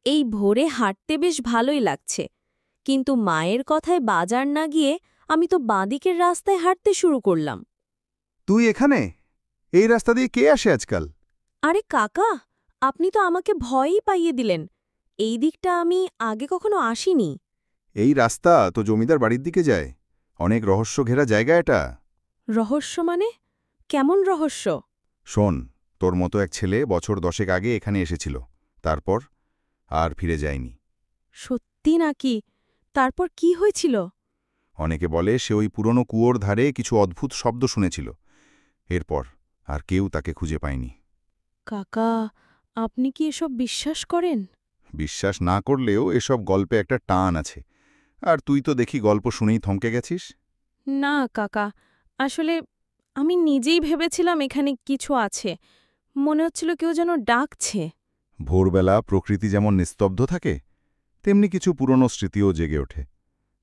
এই ভোরে হাঁটতে বেশ ভালোই লাগছে, কিন্তু মায়ের কথায় বাজার না গিয়ে আমি তো বাঁদিকের রাস্তায় হাঁটতে শুরু করলাম। তুই এখানে? এই রাস্তা দিয়ে কে আসে আজকাল? আরে কাকা, আপনি তো আমাকে ভয়ই পাইয়ে দিলেন। এই দিকটা আমি আগে কখনো আসিনি। এই রাস্তা তো জমিদার বাড়ির দিকে যায়। অনেক রহস্য ঘেরা জায়গা এটা। রহস্য মানে? কেমন রহস্য? শোন, তোর মতো এক ছেলে বছর 10 আগে এখানে এসেছিল। তারপর আর ফিরে যায়নি। সত্যি নাকি? তারপর কি হয়েছিল? অনেকে বলে সে ওই পুরনো কুয়োর ধারে কিছু অদ্ভুত শব্দ শুনেছিল। এরপর আর কেউ তাকে খুঁজে পায়নি। কাকা, আপনি কি এসব বিশ্বাস করেন? বিশ্বাস না করলেও এসব গল্পে একটা টান আছে। আর তুই তো দেখি গল্প শুনেই থমকে গেছিস। না কাকা, আসলে আমি নিজেই ভেবেছিলাম এখানে কিছু আছে। মনে হচ্ছিল কেউ যেন ডাকছে। ভোরবেলা প্রকৃতি যেমন নিস্তব্ধ থাকে, তেমনি কিছু পুরনো স্মৃতিও জেগে ওঠে।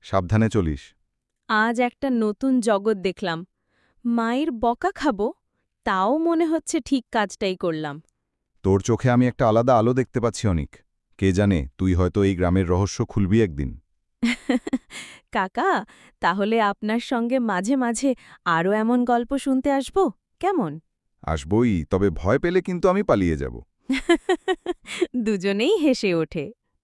সাবধানে চলিস। আজ একটা নতুন জগৎ দেখলাম। মায়ের বকা খাবো, তাও মনে হচ্ছে ঠিক কাজটাই করলাম। তোর চোখে আমি একটা আলাদা আলো দেখতে পাচ্ছি অনিক। কে জানে, তুই হয়তো এই গ্রামের রহস্য খুলবি একদিন। কাকা, তাহলে আপনার সঙ্গে মাঝে মাঝে আরও এমন গল্প শুনতে আসব, কেমন? আসবই, তবে ভয় পেলে কিন্তু আমি পালিয়ে যাব। দুজনেই হেসে ওঠে।